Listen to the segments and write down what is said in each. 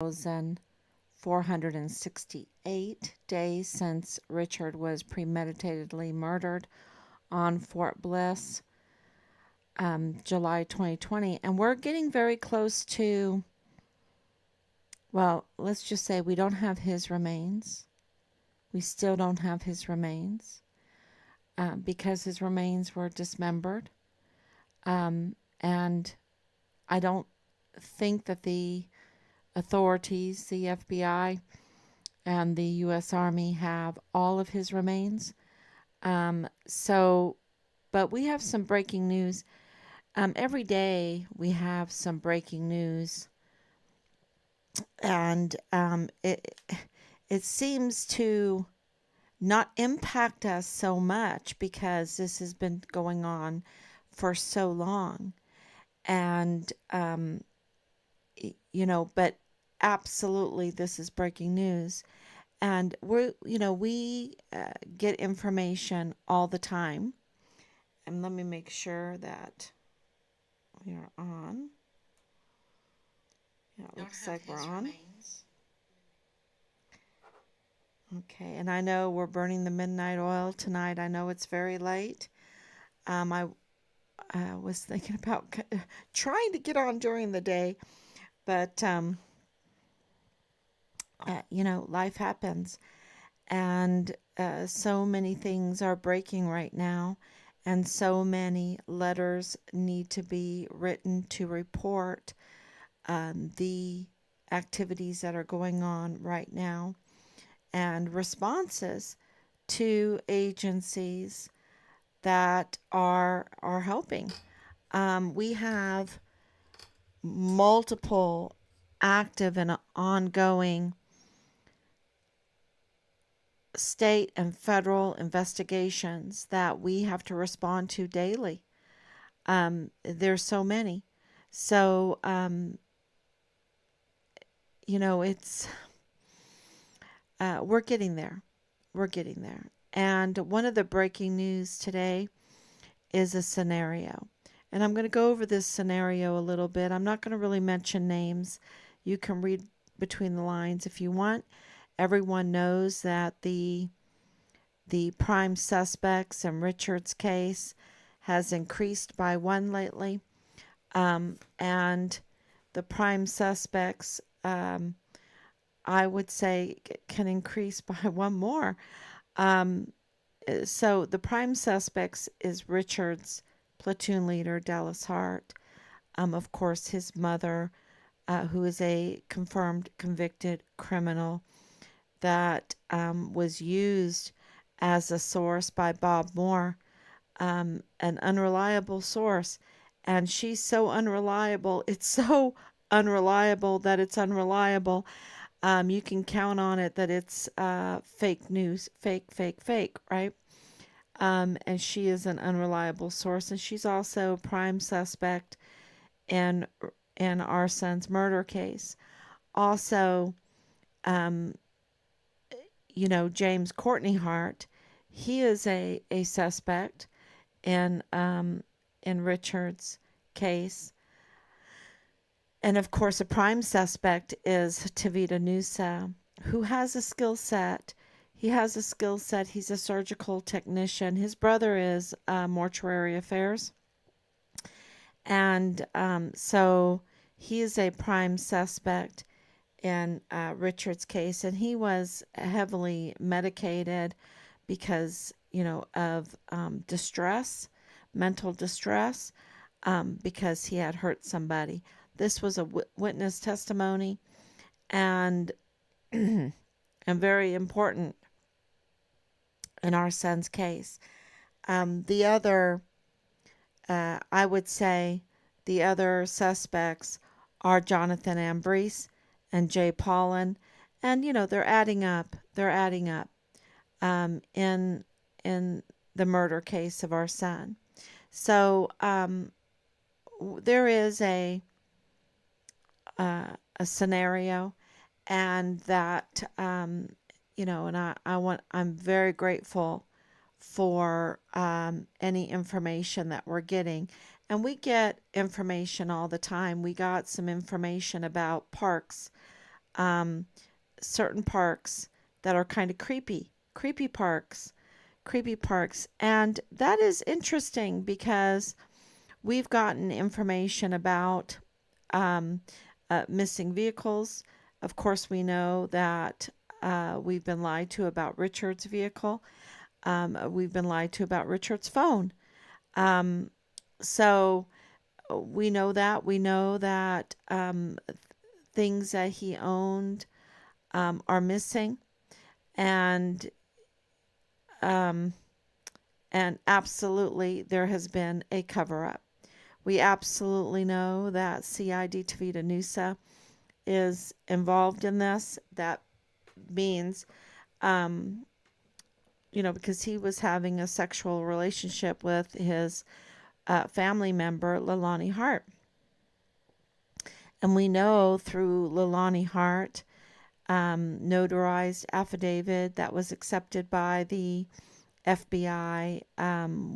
1,468 days since Richard was premeditatedly murdered on Fort Bliss, July 2020. And we're getting very close to, well, let's just say we don't have his remains. We still don't have his remains because his remains were dismembered. And I don't think that the authorities, the FBI, and the U.S. Army have all of his remains. But we have some breaking news. Every day we have some breaking news, and it seems to not impact us so much because this has been going on for so long. And, but absolutely this is breaking news. And we get information all the time. And let me make sure that we are on. Yeah, it looks like we're on. Okay, and I know we're burning the midnight oil tonight. I know it's very late. I was thinking about trying to get on during the day, but life happens, and so many things are breaking right now, and so many letters need to be written to report the activities that are going on right now and responses to agencies that are helping. We have multiple active and ongoing state and federal investigations that we have to respond to daily. There's so many. So, it's we're getting there. We're getting there. And one of the breaking news today is a scenario. And I'm going to go over this scenario a little bit. I'm not going to really mention names. You can read between the lines if you want. Everyone knows that the prime suspects in Richard's case has increased by one lately. And the prime suspects, I would say, can increase by one more. So the prime suspects is Richard's platoon leader, Dallas Hart. Of course, his mother, who is a confirmed convicted criminal that was used as a source by Bob Moore, an unreliable source. And she's so unreliable. It's so unreliable that it's unreliable. You can count on it that it's fake news, fake, right? And she is an unreliable source. And she's also a prime suspect in our son's murder case. Also, James Courtney Hart, he is a suspect in Richard's case. And of course, a prime suspect is Tavita Nusa, who has a skill set. He has a skill set. He's a surgical technician. His brother is mortuary affairs. And so he is a prime suspect in Richard's case. And he was heavily medicated because, of distress, mental distress, because he had hurt somebody. This was a witness testimony, and and very important in our son's case. The other, I would say, the other suspects are Jonathan Ambrose and Jay Paulin, and they're adding up. They're adding up in the murder case of our son. So there is a scenario, and that and I'm very grateful for any information that we're getting, and we get information all the time. We got some information about parks certain parks that are kind of creepy parks, and that is interesting because we've gotten information about um, missing vehicles. Of course, we know that we've been lied to about Richard's vehicle. We've been lied to about Richard's phone. Um, so we know that. We know that things that he owned are missing, and um, absolutely there has been a cover up. We absolutely know that CID Tavita Nusa is involved in this. That means, um, because he was having a sexual relationship with his family member, Leilani Hart. And we know through Leilani Hart, notarized affidavit that was accepted by the FBI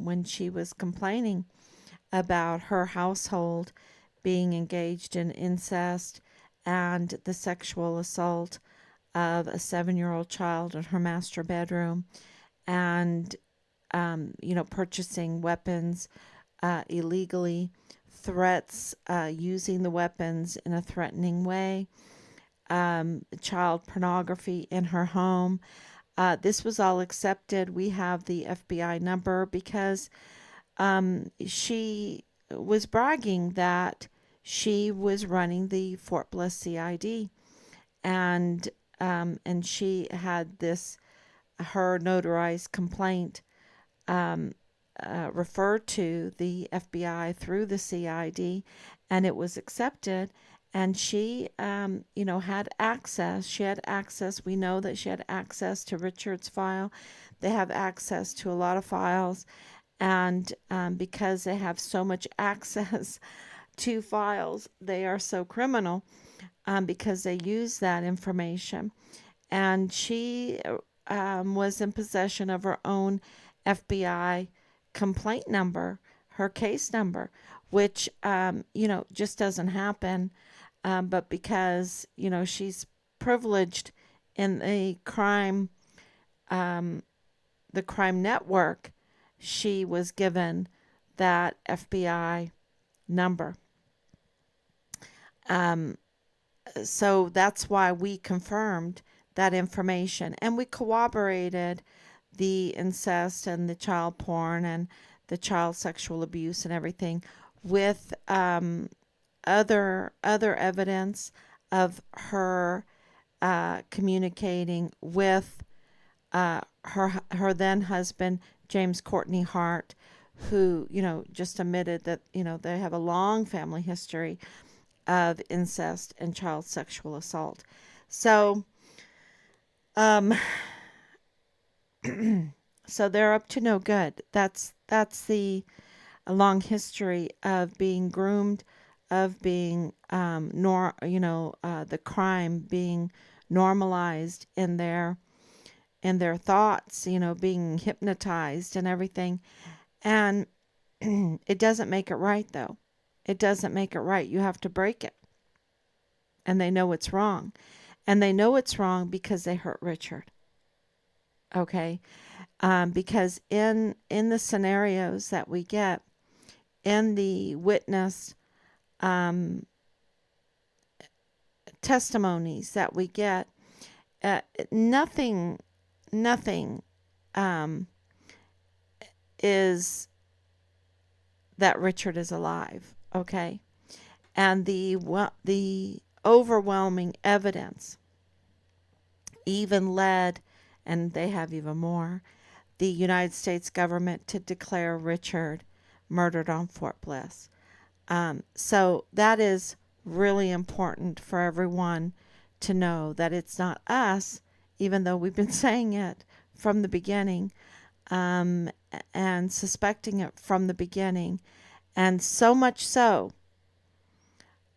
when she was complaining about her household being engaged in incest and the sexual assault of a 7-year-old child in her master bedroom, and purchasing weapons illegally, threats, using the weapons in a threatening way, child pornography in her home. This was all accepted. We have the FBI number because she was bragging that she was running the Fort Bliss CID, and she had this her notarized complaint referred to the FBI through the CID, and it was accepted. And she, had access. She had access. We know that she had access to Richard's file. They have access to a lot of files. And because they have so much access to files, they are so criminal because they use that information. And she was in possession of her own FBI complaint number, her case number, which, just doesn't happen. But because, she's privileged in the crime network, she was given that FBI number. So that's why we confirmed that information, and we corroborated the incest and the child porn and the child sexual abuse and everything with other evidence of her communicating with her then husband, James Courtney Hart, who just admitted that they have a long family history of incest and child sexual assault. So so they're up to no good. That's a long history of being groomed, of being the crime being normalized in their thoughts, being hypnotized and everything. And it doesn't make it right, though. It doesn't make it right. You have to break it. And they know it's wrong. And they know it's wrong because they hurt Richard. Okay? Because in the scenarios that we get, in the witness testimonies that we get, nothing is that Richard is alive, okay? And the overwhelming evidence even led, and they have even more, the United States government to declare Richard murdered on Fort Bliss. So that is really important for everyone to know, that it's not us, even though we've been saying it from the beginning, and suspecting it from the beginning. And so much so,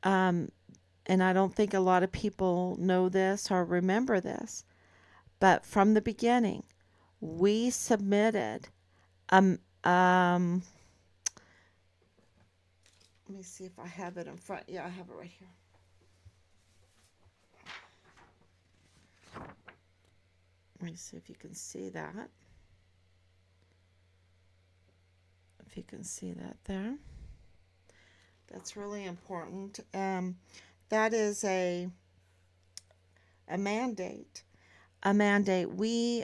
and I don't think a lot of people know this or remember this, but from the beginning, we submitted let me see if I have it in front. Yeah, I have it right here. me see if you can see that. If you can see that there. That's really important. That is a mandate. A mandate. We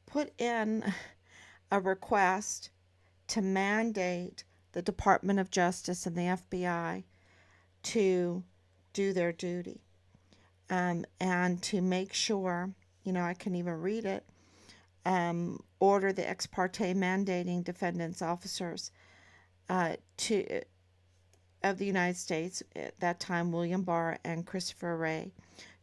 put in a request to mandate the Department of Justice and the FBI to do their duty, and to make sure, I can even read it, order the ex parte mandating defendants, officers to of the United States, at that time William Barr and Christopher Wray,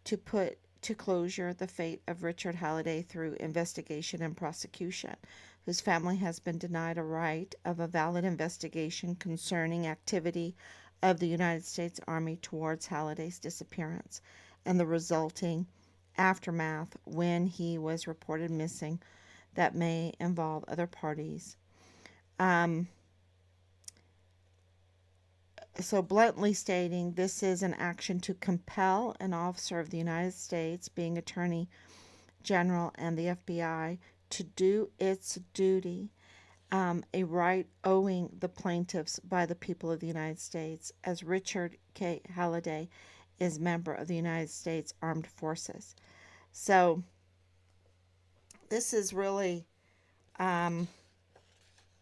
to put to closure the fate of Richard Halliday through investigation and prosecution, whose family has been denied a right of a valid investigation concerning activity of the United States Army towards Halliday's disappearance and the resulting aftermath when he was reported missing that may involve other parties. So bluntly stating, this is an action to compel an officer of the United States, being Attorney General and the FBI, to do its duty, a right owing the plaintiffs by the people of the United States, as Richard K. Halliday is member of the United States Armed Forces. So this is really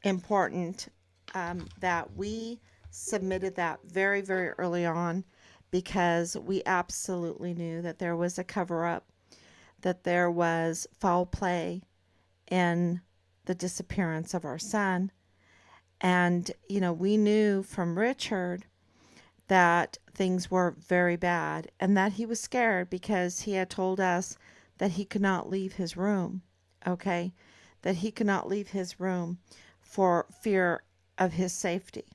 important, that we submitted that very, very early on, because we absolutely knew that there was a cover-up, that there was foul play in the disappearance of our son. And, we knew from Richard that things were very bad and that he was scared, because he had told us that he could not leave his room, okay? That he could not leave his room for fear of his safety.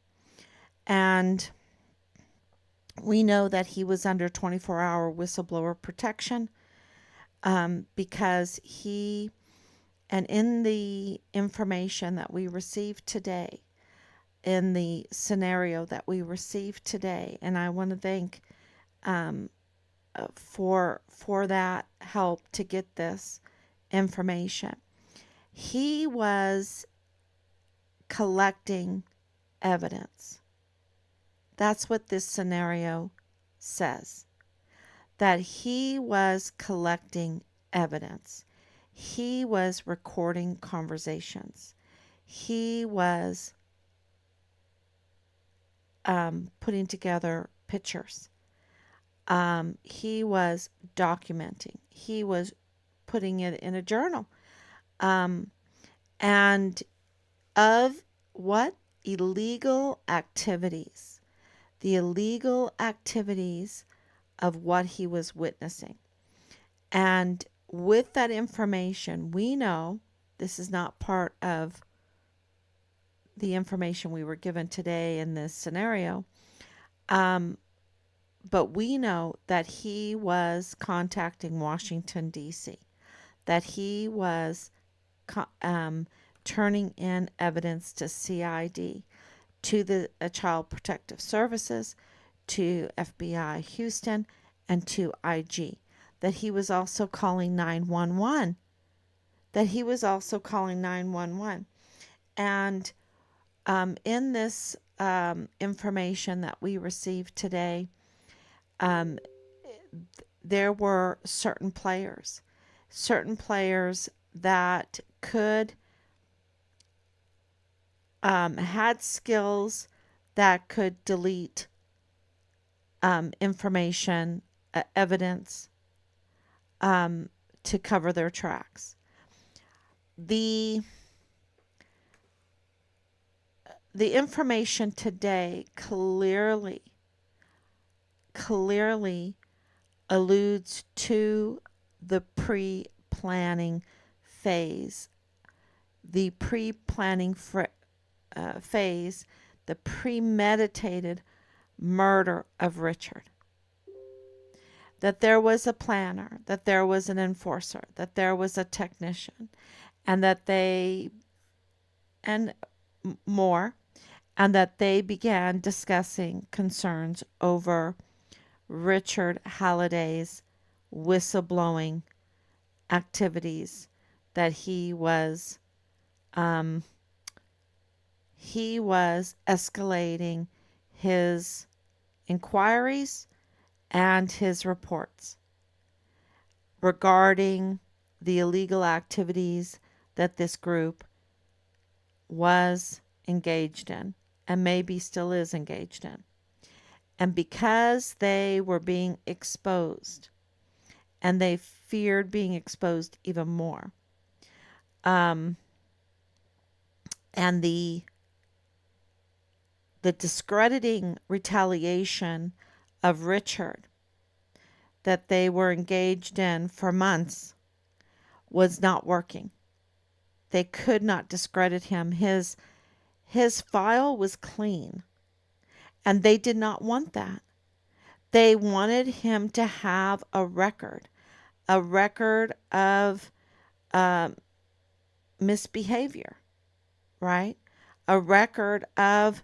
And we know that he was under 24-hour whistleblower protection, because and in the information that we received today, in the scenario that we received today, and I want to thank for that help to get this information. He was collecting evidence. That's what this scenario says. That he was collecting evidence. He was recording conversations. He was putting together pictures. He was documenting. He was putting it in a journal. And of what? Illegal activities. The illegal activities of what he was witnessing. And with that information, we know this is not part of the information we were given today in this scenario, but we know that he was contacting Washington, D.C., that he was turning in evidence to CID, to the Child Protective Services, to FBI Houston, and to IG, that he was also calling 911, And in this information that we received today, there were certain players that could had skills that could delete information, evidence, to cover their tracks. The information today clearly alludes to the pre-planning phase, the premeditated murder of Richard. That there was a planner, that there was an enforcer, that there was a technician, and that they began discussing concerns over Richard Halliday's whistleblowing activities that um, he was escalating his inquiries and his reports regarding the illegal activities that this group was engaged in and maybe still is engaged in. And because they were being exposed and they feared being exposed even more, um, and the discrediting retaliation of Richard that they were engaged in for months was not working. They could not discredit him. His file was clean, and they did not want that. They wanted him to have a record of um, misbehavior, right? A record of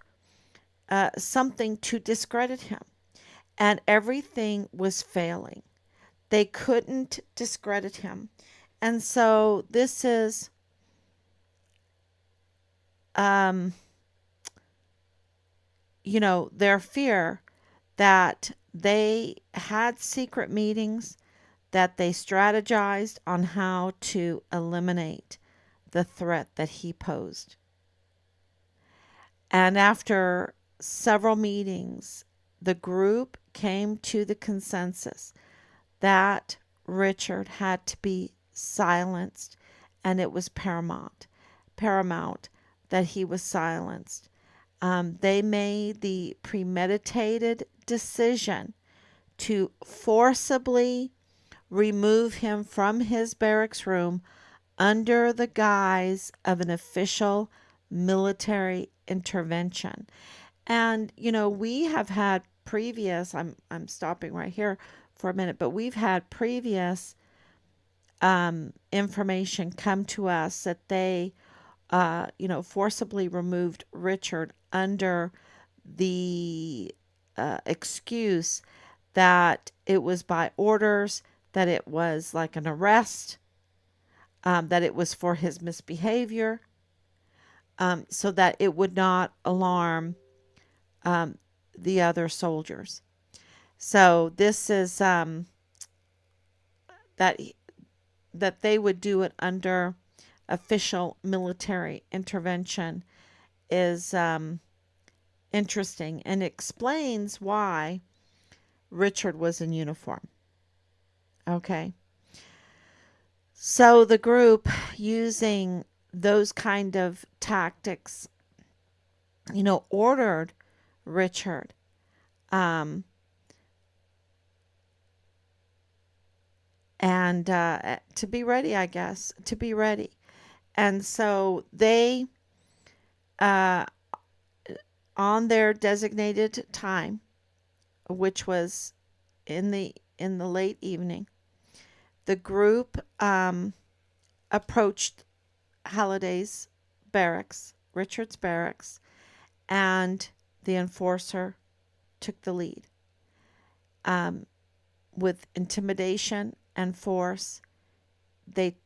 something to discredit him. And everything was failing. They couldn't discredit him. And so this is um, their fear that they had secret meetings, that they strategized on how to eliminate the threat that he posed. And after several meetings, the group came to the consensus that Richard had to be silenced, and it was paramount that he was silenced. They made the premeditated decision to forcibly remove him from his barracks room under the guise of an official military intervention. And we have had previous, I'm stopping right here for a minute, but we've had previous information come to us that they forcibly removed Richard under the excuse that it was by orders, that it was like an arrest, that it was for his misbehavior, so that it would not alarm the other soldiers. So this is that they would do it under official military intervention is interesting, and explains why Richard was in uniform. Okay. So the group, using those kind of tactics, ordered Richard and to be ready, I guess, to be ready. And so they, uh, on their designated time, which was in the late evening, the group approached Halliday's barracks, Richard's barracks, and the enforcer took the lead. With intimidation and force, they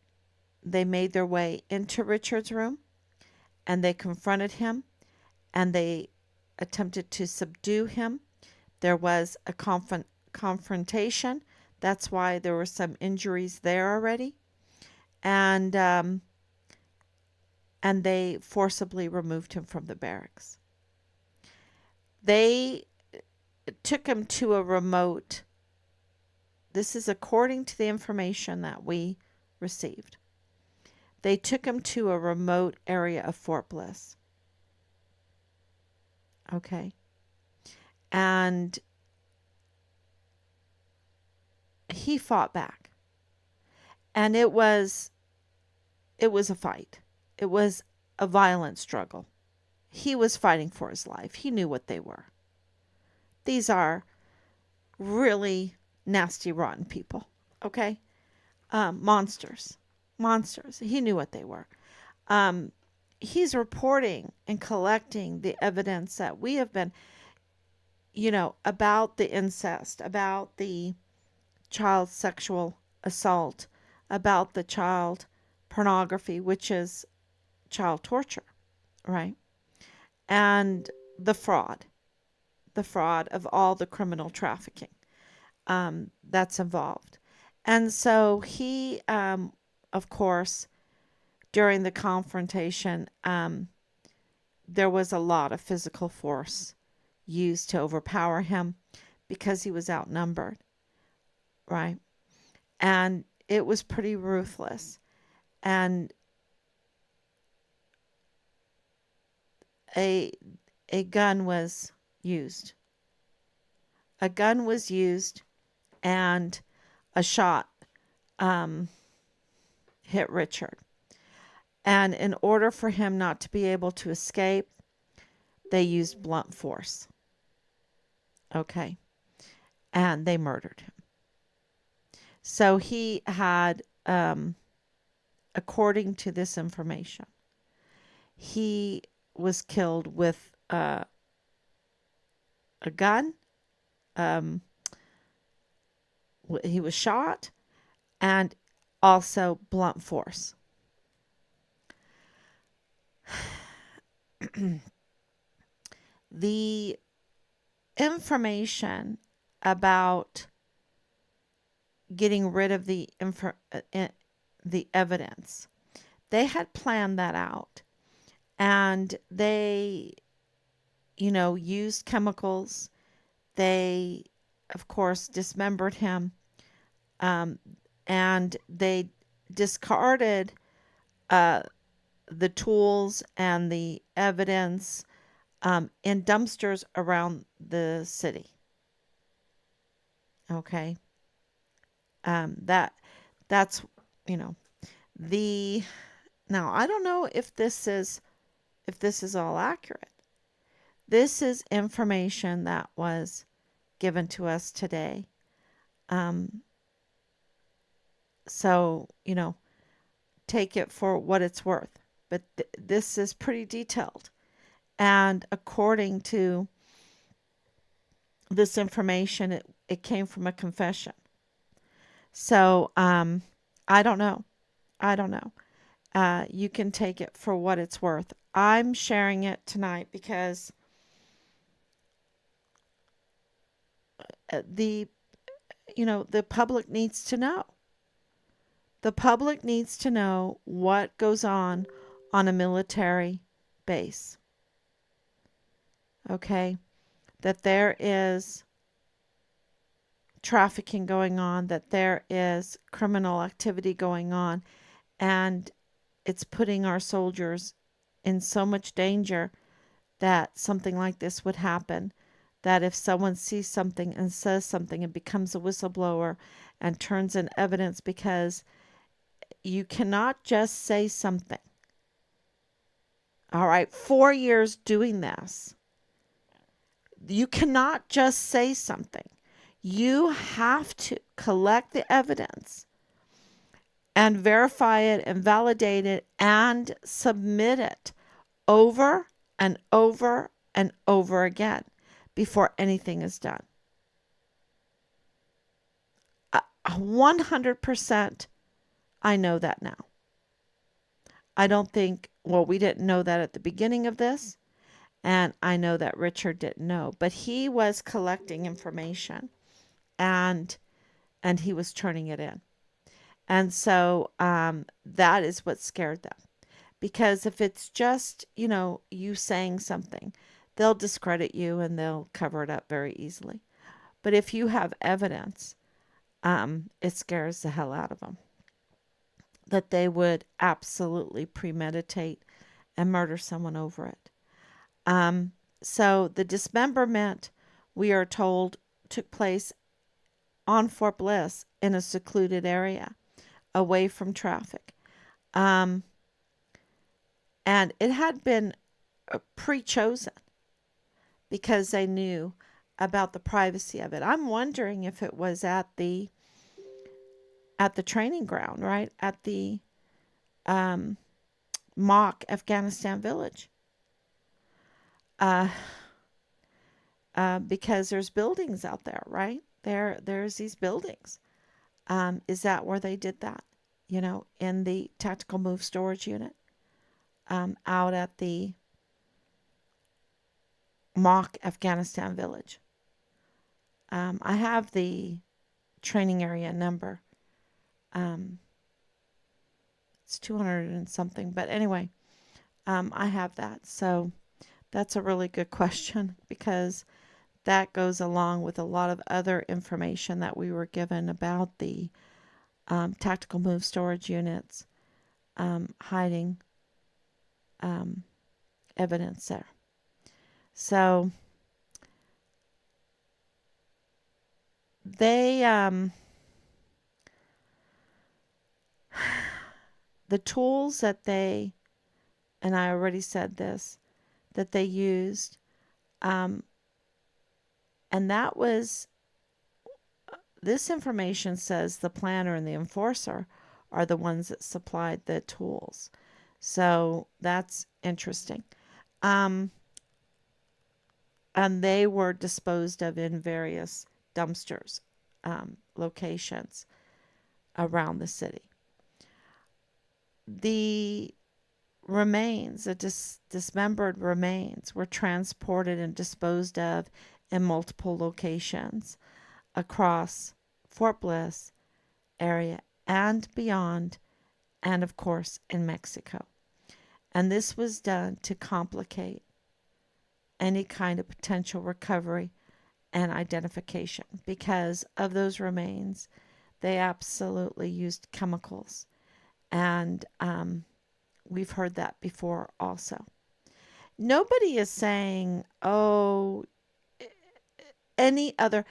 made their way into Richard's room, and they confronted him, and they attempted to subdue him. There was a confrontation. That's why there were some injuries there already. And they forcibly removed him from the barracks. They took him to a remote, this is according to the information that we received. They took him to a remote area of Fort Bliss. Okay. And he fought back. And it was a fight. It was a violent struggle. He was fighting for his life. He knew what they were. These are really nasty, rotten people. Okay? Monsters. He knew what they were. He's reporting and collecting the evidence that we have been, about the incest, about the child sexual assault, about the child pornography, which is child torture, right? And the fraud, the fraud of all the criminal trafficking that's involved. And so he, of course, during the confrontation, there was a lot of physical force used to overpower him because he was outnumbered, right? And it was pretty ruthless. And a a gun was used. A gun was used, and a shot um, hit Richard. And in order for him not to be able to escape, they used blunt force. Okay. And they murdered him. So he had, according to this information, he was killed with a gun. Um, he was shot, and also blunt force. The information about getting rid of the evidence, they had planned that out, and they, used chemicals. They, of course, dismembered him, and they discarded the tools and the evidence in dumpsters around the city. Okay. That's, you know, the, now I don't know if this is all accurate. This is information that was given to us today. So, take it for what it's worth. But this is pretty detailed. And according to this information, it came from a confession. So, I don't know. I don't know. You can take it for what it's worth. I'm sharing it tonight because the public needs to know. The public needs to know what goes on a military base. Okay? That there is trafficking going on, that there is criminal activity going on, and it's putting our soldiers in so much danger that something like this would happen. That if someone sees something and says something and becomes a whistleblower and turns in evidence, because you cannot just say something. All right, 4 years doing this. You cannot just say something. You have to collect the evidence and verify it and validate it and submit it over and over and over again before anything is done. 100%, I know that now. I don't think, well, we didn't know that at the beginning of this, and I know that Richard didn't know, but he was collecting information and he was turning it in. And so that is what scared them. Because if it's just, you saying something, they'll discredit you and they'll cover it up very easily. But if you have evidence, it scares the hell out of them. That they would absolutely premeditate and murder someone over it. So the dismemberment, we are told, took place on Fort Bliss in a secluded area, away from traffic. And it had been pre-chosen because they knew about the privacy of it. I'm wondering if it was at the training ground, right? At the mock Afghanistan village. Because there's buildings out there, right? There's these buildings. Is that where they did that? In the tactical move storage unit, out at the mock Afghanistan village. I have the training area number. Um, it's 200 and something, but anyway, I have that. So that's a really good question because that goes along with a lot of other information that we were given about the tactical move storage units hiding evidence there. So they, the tools that they, and I already said this, that they used, and that was, this information says the planner and the enforcer are the ones that supplied the tools. So that's interesting. And they were disposed of in various dumpsters, locations around the city. The remains, the dismembered remains, were transported and disposed of in multiple locations across Fort Bliss area and beyond, and of course in Mexico. And this was done to complicate any kind of potential recovery and identification. Because of those remains, they absolutely used chemicals. And we've heard that before also. Nobody is saying, oh, any other.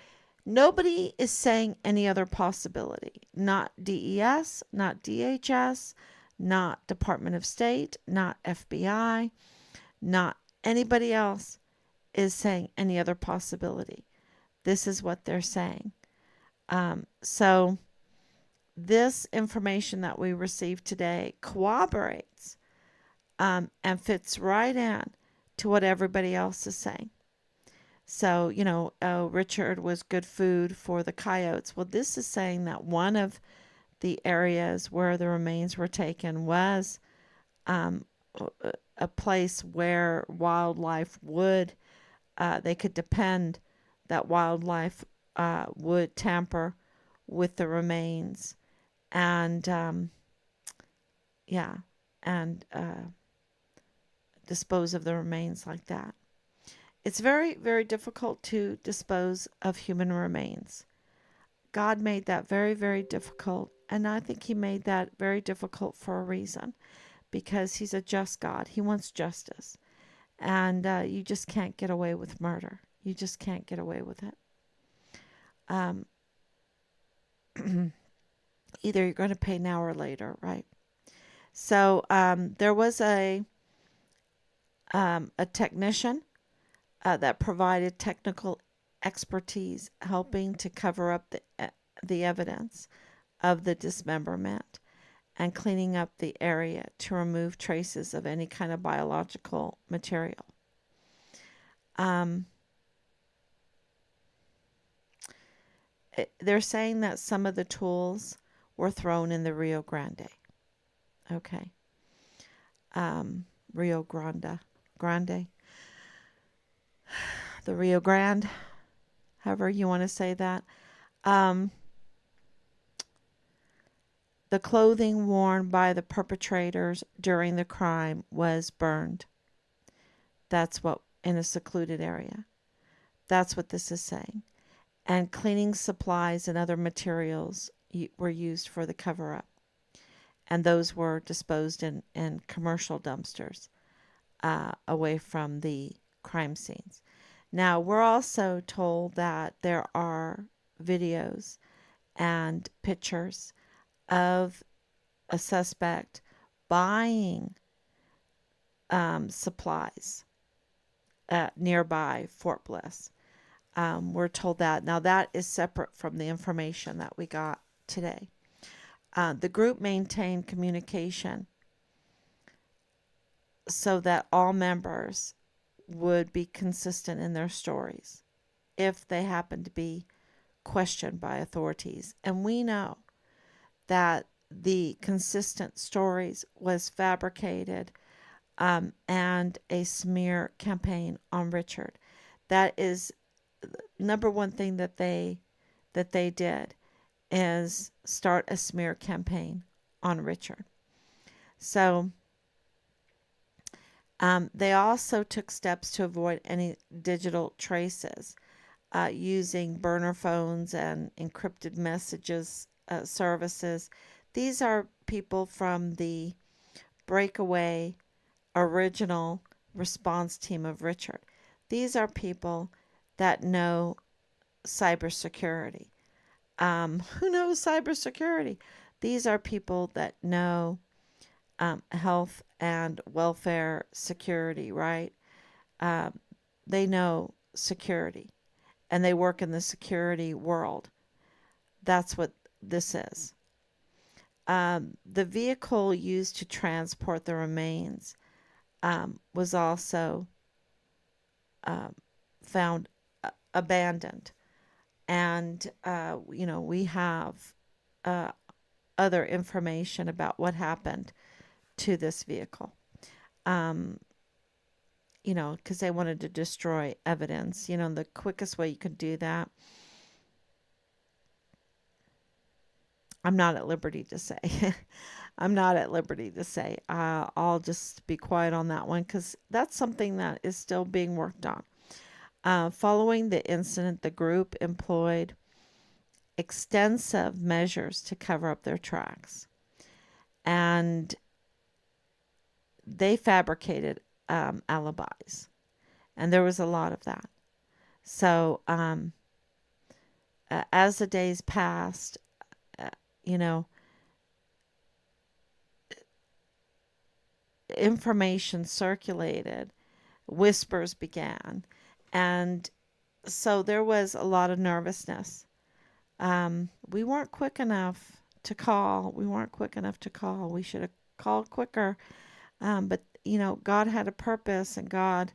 Nobody is saying any other possibility. Not DES, not DHS, not Department of State, not FBI, not anybody else is saying any other possibility. This is what they're saying. So this information that we received today corroborates and fits right in to what everybody else is saying. So, Richard was good food for the coyotes. Well, this is saying that one of the areas where the remains were taken was a place where wildlife would, they could depend that wildlife would tamper with the remains and, dispose of the remains like that. It's very, very difficult to dispose of human remains. God made that very, very difficult, and I think He made that very difficult for a reason, because He's a just God. He wants justice, and you just can't get away with murder. You just can't get away with it. Either you're going to pay now or later, right? So there was a technician that provided technical expertise helping to cover up the evidence of the dismemberment and cleaning up the area to remove traces of any kind of biological material. They're saying that some of the tools were thrown in the Rio Grande. Okay. Rio Grande. The Rio Grande, however you want to say that. The clothing worn by the perpetrators during the crime was burned. That's what, in a secluded area. That's what this is saying. And cleaning supplies and other materials were used for the cover-up. And those were disposed in commercial dumpsters away from the crime scenes. Now, we're also told that there are videos and pictures of a suspect buying supplies nearby Fort Bliss. We're told that. Now, that is separate from the information that we got today. The group maintained communication so that all members would be consistent in their stories if they happen to be questioned by authorities. And we know that the consistent stories was fabricated, and a smear campaign on Richard. That is number one thing that they did, is start a smear campaign on Richard. So they also took steps to avoid any digital traces, using burner phones and encrypted messages services. These are people from the breakaway original response team of Richard. These are people that know cybersecurity. Who knows cybersecurity? These are people that know health and welfare security, right? Um, they know security, and they work in the security world. That's what this is. The vehicle used to transport the remains was also um, found abandoned. And, we have uh, other information about what happened to this vehicle. Um, because they wanted to destroy evidence. The quickest way you could do that, I'm not at liberty to say. I'm not at liberty to say. I'll just be quiet on that one because that's something that is still being worked on. Following the incident, the group employed extensive measures to cover up their tracks, and they fabricated alibis, and there was a lot of that. So, as the days passed, uh, you know, information circulated, whispers began, and so there was a lot of nervousness. We weren't quick enough to call. We weren't quick enough to call. We should have called quicker. But, God had a purpose, and God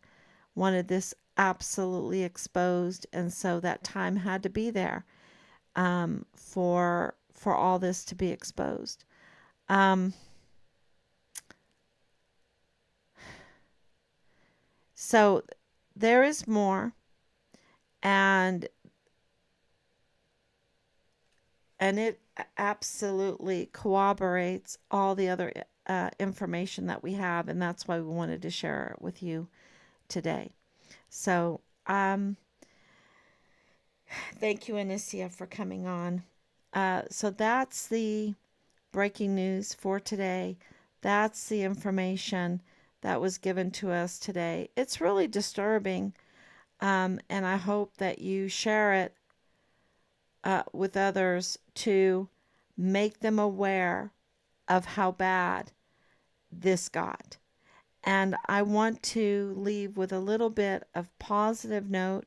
wanted this absolutely exposed. And so that time had to be there, for all this to be exposed. Um, so there is more, and it absolutely corroborates all the other information that we have, and that's why we wanted to share it with you today. So, thank you, Anicia, for coming on. So that's the breaking news for today. That's the information that was given to us today. It's really disturbing, and I hope that you share it with others to make them aware of how bad this got. And I want to leave with a little bit of positive note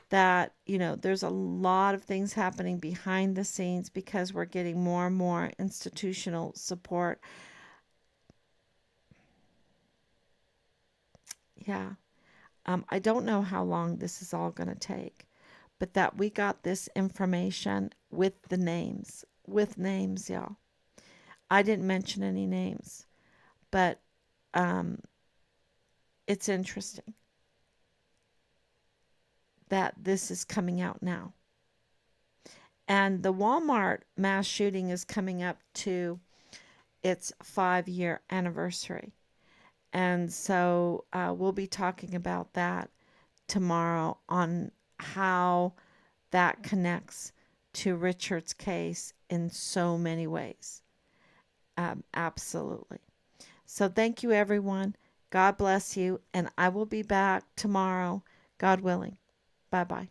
that, there's a lot of things happening behind the scenes because we're getting more and more institutional support. Yeah. I don't know how long this is all going to take, but that we got this information with names, y'all. I didn't mention any names, but um, it's interesting that this is coming out now. And the Walmart mass shooting is coming up to its 5-year anniversary. And so we'll be talking about that tomorrow, on how that connects to Richard's case in so many ways. Absolutely. So thank you, everyone. God bless you. And I will be back tomorrow, God willing. Bye bye.